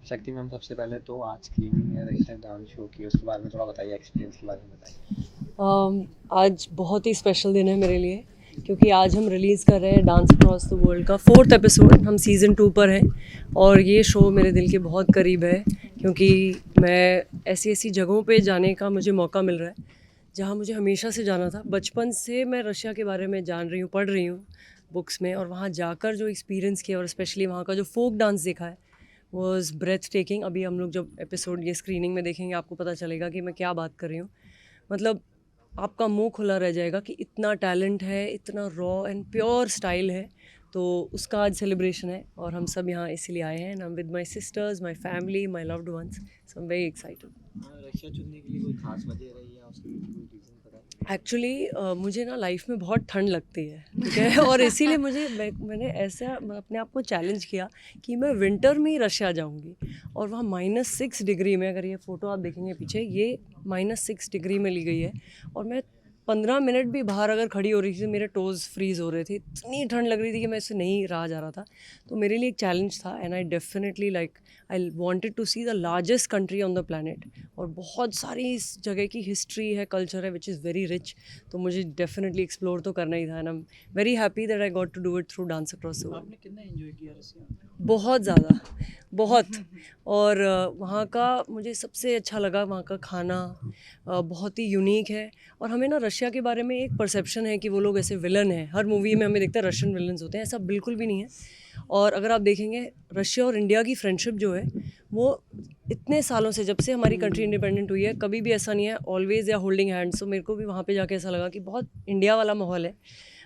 शक्ति मैम, सबसे पहले तो आज स्क्रीनिंग है रईस डांस शो की, उसके बारे में थोड़ा बताइए, एक्सपीरियंस के बारे में बताइए। आज बहुत ही स्पेशल दिन है मेरे लिए, क्योंकि आज हम रिलीज़ कर रहे हैं डांस अक्रॉस द वर्ल्ड का 4th एपिसोड। हम सीज़न 2 पर हैं और ये शो मेरे दिल के बहुत करीब है, क्योंकि मैं ऐसी ऐसी जगहों पे जाने का मुझे मौका मिल रहा है जहाँ मुझे हमेशा से जाना था। बचपन से मैं रशिया के बारे में जान रही हूँ, पढ़ रही हूँ बुक्स में, और वहाँ जाकर जो एक्सपीरियंस किया और स्पेशली वहाँ का जो फोक डांस देखा है वॉज ब्रेथ टेकिंग। अभी हम लोग जब एपिसोड ये स्क्रीनिंग में देखेंगे आपको पता चलेगा कि मैं क्या बात कर रही हूँ। मतलब आपका मुंह खुला रह जाएगा कि इतना टैलेंट है, इतना रॉ एंड प्योर स्टाइल है। तो उसका आज सेलिब्रेशन है और हम सब यहाँ इसीलिए आए हैं। I am with my sisters, my family, my loved ones, so I am very excited. Russia चुनने के लिए कोई खास वजह रही या उसके पीछे कोई रीज़न पता है? एक्चुअली मुझे ना लाइफ में बहुत ठंड लगती है, ठीक है। और इसीलिए मैंने ऐसा अपने आप को चैलेंज किया कि मैं विंटर में ही रशिया जाऊंगी। और वहाँ -6 डिग्री में, अगर ये फ़ोटो आप देखेंगे पीछे, ये -6 डिग्री में ली गई है। और मैं 15 मिनट भी बाहर अगर खड़ी हो रही थी मेरे टोज़ फ्रीज़ हो रहे थे, इतनी ठंड लग रही थी कि मैं इससे नहीं रहा जा रहा था। तो मेरे लिए एक चैलेंज था, and I definitely I wanted to see the largest country on the planet. और बहुत सारी इस जगह की हिस्ट्री है, कल्चर है, विच इज़ वेरी रिच। तो मुझे डेफिनेटली एक्सप्लोर तो करना ही था, and I am very happy that I got to do it through dance across the world. आपने कितना एंजॉय किया रसिया? बहुत ज़्यादा, बहुत। और वहाँ का मुझे सबसे अच्छा लगा वहाँ का खाना, बहुत ही यूनिक है। और हमें ना रशिया के बारे में एक परसेप्शन है कि वो लोग ऐसे विलन हैं, हर मूवी में हमें दिखता है रशियन विलन्स होते हैं, ऐसा बिल्कुल भी नहीं है। और अगर आप देखेंगे रशिया और इंडिया की फ्रेंडशिप जो है वो इतने सालों से, जब से हमारी कंट्री इंडिपेंडेंट हुई है, कभी भी ऐसा नहीं है, ऑलवेज या होल्डिंग हैंड्स। तो मेरे को भी वहाँ पे जाके ऐसा लगा कि बहुत इंडिया वाला माहौल है।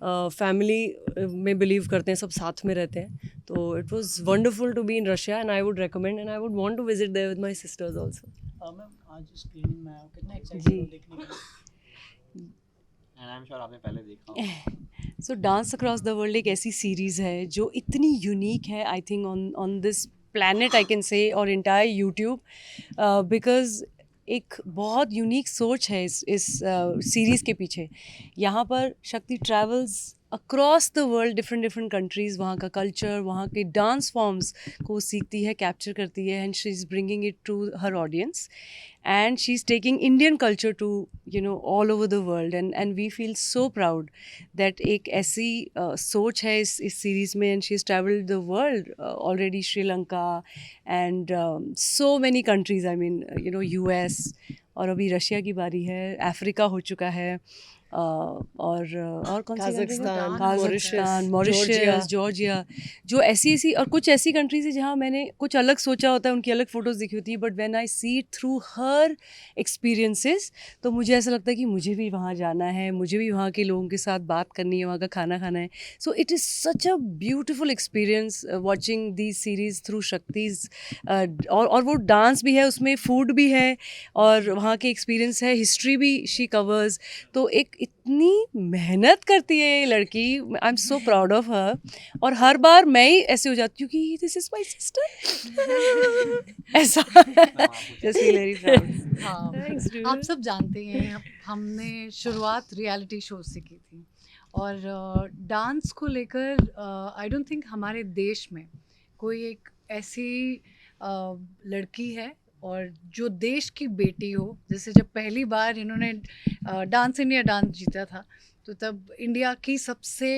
फैमिली में बिलीव करते हैं, सब साथ में रहते हैं। तो it was wonderful to be in Russia, and I would recommend, and I would want to visit there with my sisters also. Ma'am, आज स्क्रीनिंग में आया, कितना एक्साइटेड जी। हो देखने के लिए? एंड आई एम श्योर आपने पहले देखा होगा। सो डांस अक्रॉस द वर्ल्ड एक ऐसी सीरीज़ है जो इतनी यूनिक है, I think on on this planet I can say, और इंटायर यूट्यूब, बिकॉज एक बहुत यूनिक सोच है इस सीरीज़ के पीछे। यहाँ पर शक्ति travels across the world, different different countries, वहाँ का कल्चर, वहाँ के डांस फॉर्म्स को सीखती है, कैप्चर करती है, and she is bringing it to her audience, and she's taking Indian culture to, you know, all over the world, and we feel so proud that एक ऐसी सोच है इस सीरीज़ में, and she's traveled the world already, Sri Lanka and so many countries, I mean, you know, US, और अभी Russia की बारी है, अफ्रीका हो चुका है, और कौन सी कंट्री है, काज़ाख्स्तान, काज़ाख्स्तान, मॉरिशस, मॉरिशस, जॉर्जिया। जो ऐसी ऐसी और कुछ ऐसी कंट्रीज़ है जहाँ मैंने कुछ अलग सोचा होता है, उनकी अलग फ़ोटोज़ दिखी होती है, but when I see it through her experiences, तो मुझे ऐसा लगता है कि मुझे भी वहाँ जाना है, मुझे भी वहाँ के लोगों के साथ बात करनी है, वहाँ का खाना खाना है। So it is such a beautiful experience watching these series through Shakti's. और वो डांस भी है उसमें, फूड भी है, और वहाँ के एक्सपीरियंस है, हिस्ट्री भी शी कवर्स। तो एक इतनी मेहनत करती है ये लड़की, I am so proud of her. और हर बार मैं ही ऐसे हो जाती हूँ कि दिस इज माय सिस्टर, ऐसा जस्ट फील वेरी प्राउड। हाँ, थैंक्स आप सब जानते हैं हमने शुरुआत रियलिटी शो से की थी, और डांस को लेकर आई डोंट थिंक हमारे देश में कोई एक ऐसी लड़की है और जो देश की बेटी हो। जैसे जब पहली बार इन्होंने डांस इंडिया डांस जीता था, तो तब इंडिया की सबसे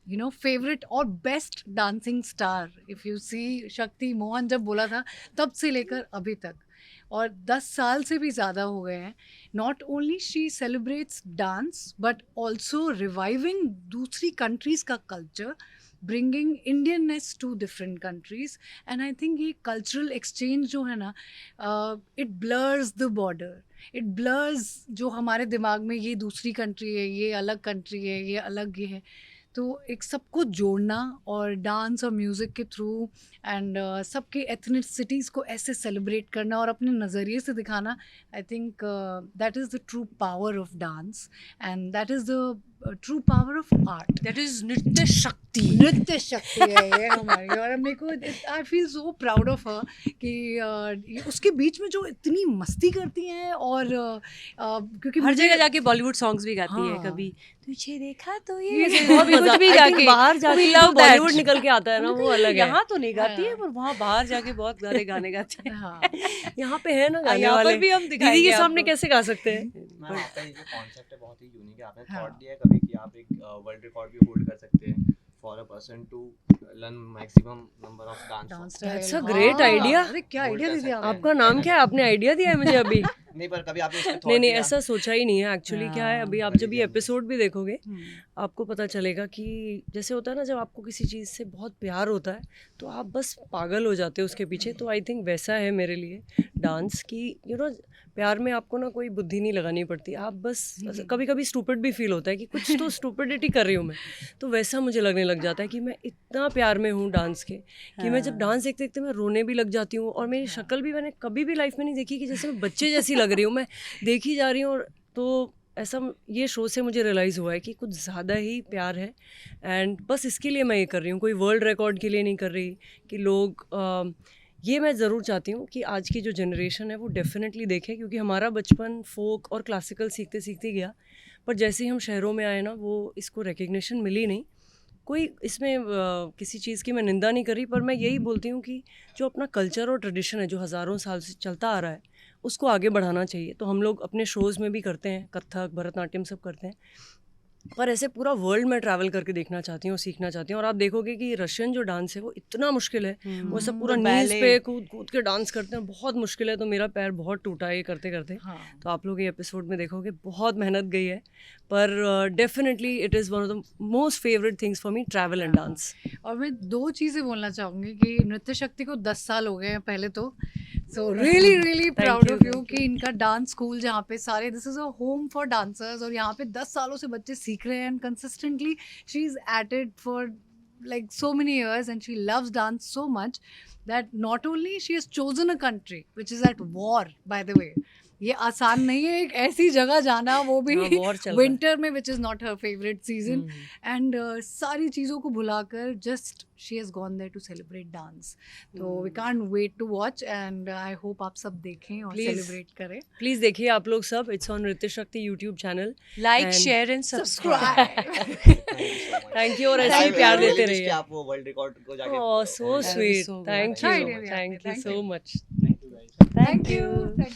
फेवरेट और best dancing star, if you see, Shakti Mohan जब बोला था, तब से लेकर अभी तक, और 10 साल से भी ज़्यादा हो गए हैं। Not only she celebrates dance but also reviving दूसरी कंट्रीज़ का culture, bringing Indianness to different countries. And I think ये कल्चरल एक्सचेंज जो है ना, it blurs the border, it blurs जो हमारे दिमाग में ये दूसरी कंट्री है, ये अलग कंट्री है, ये अलग ये है। तो एक सबको जोड़ना और डांस और म्यूज़िक के थ्रू, एंड सबके एथनिसिटीज़ को ऐसे सेलिब्रेट करना और अपने नज़रिए से दिखाना, I think that is the true power of dance, and that is the true power of art. That is नृत्य शक्ति. नृत्य शक्ति है ये हमारी. और मेरे को I feel so proud of her कि उसके बीच में जो इतनी मस्ती करती हैं. और क्योंकि हर जगह जाके बॉलीवुड सॉन्ग्स भी गाती है. हाँ. कभी तुझे देखा तो ये ये बहुत कुछ मजा- भी I think जाके बाहर जाके We love that. बॉलीवुड निकल के आता है ना, वो अलग है. यहाँ तो नहीं गाती है हाँ. पर वहाँ बाहर जाके बहुत सारे गाने गाती है. हाँ. यहाँ पे है ना गाने यहाँ वाले. पर भी हम दिखाएंगे दीदी के आपको. सामने कैसे गा सकते हैं? मैम आपका ये जो कॉन्सेप्ट है बहुत ही यूनिक है. आपने हाँ. थॉट दिया है कभी कि आप एक वर्ल्ड रिकॉर्ड भी होल्ड कर सकते हैं for a person to learn maximum number of dance dance. That's a great idea. अरे क्या Hold आइडिया कर दीदी सकते हैं. आपने. आपका नाम क्या है? आपने आइडिया दिया है मुझे अभी. नहीं पर कभी आपने इसमें नहीं नहीं, ऐसा सोचा ही नहीं है एक्चुअली. क्या है, अभी आप हाँ, जब ये एपिसोड भी देखोगे हम्म. आपको पता चलेगा कि जैसे होता है ना, जब आपको किसी चीज़ से बहुत प्यार होता है तो आप बस पागल हो जाते हो उसके पीछे. तो आई थिंक वैसा है मेरे लिए डांस की. यू नो, प्यार में आपको ना कोई बुद्धि नहीं लगानी पड़ती. आप बस कभी कभी स्टूपिड भी फील होता है कि कुछ तो स्टूपिडिटी कर रही हूँ मैं. तो वैसा मुझे लगने लग जाता है कि मैं इतना प्यार में हूँ डांस के कि मैं जब डांस देखते देखते मैं रोने भी लग जाती हूँ. और मेरी शक्ल भी मैंने कभी भी लाइफ में नहीं देखी कि जैसे मैं बच्चे जैसी लग रही हूँ. मैं देखी जा रही हूँ. और तो ऐसा ये शो से मुझे रियलाइज़ हुआ है कि कुछ ज़्यादा ही प्यार है. एंड बस इसके लिए मैं ये कर रही हूँ. कोई वर्ल्ड रिकॉर्ड के लिए नहीं कर रही कि लोग ये मैं ज़रूर चाहती हूँ कि आज की जो जनरेशन है वो डेफिनेटली देखे. क्योंकि हमारा बचपन फोक और क्लासिकल सीखते सीखते गया. पर जैसे ही हम शहरों में आए ना, वो इसको रिकग्निशन मिली नहीं. कोई इसमें किसी चीज़ की मैं निंदा नहीं कर रही. पर मैं यही बोलती हूँ कि जो अपना कल्चर और ट्रेडिशन है जो हज़ारों साल से चलता आ रहा है उसको आगे बढ़ाना चाहिए. तो हम लोग अपने शोज़ में भी करते हैं, कथक, भरतनाट्यम सब करते हैं. पर ऐसे पूरा वर्ल्ड में ट्रैवल करके देखना चाहती हूँ और सीखना चाहती हूँ. और आप देखोगे कि रशियन जो डांस है वो इतना मुश्किल है. वो सब पूरा वो नीज ballet. पे कूद कूद के डांस करते हैं. बहुत मुश्किल है. तो मेरा पैर बहुत टूटा है ये करते करते. हाँ. तो आप लोग ये एपिसोड में देखोगे बहुत मेहनत गई है. पर definitely it is one of the most favourite things for me, travel and dance. और मैं 2 चीज़ें बोलना चाहूँगी कि नृत्य शक्ति को 10 साल हो गए हैं पहले तो. So really really proud of you कि इनका डांस स्कूल जहाँ पे सारे, this is a home for dancers. और यहाँ पे 10 सालों से बच्चे सीख रहे हैं. And consistently she is at it for like so many years, and she loves dance so much that not only she has chosen a country which is at war, by the way. ये आसान नहीं है एक ऐसी जगह जाना, वो भी हाँ, war चल रहा है. विंटर में, which is not her favourite season. And सारी चीज़ों को भुलाकर just she has gone there to celebrate dance. तो we can't wait to watch. And I hope आप सब देखें और Please. सेलिब्रेट करें. प्लीज़ देखिए आप लोग सब. इट्स ऑन नृत्य शक्ति YouTube channel. Like, And share and subscribe. Subscribe. Thank you. और ऐसे ही प्यार देते रहिए. आप वो वर्ल्ड रिकॉर्ड को जाके ओह सो That is sweet. so good. Thank अच्छा यू. idea भी थैंक यू आपने. So much. Thank you guys. Thank you. Thank you.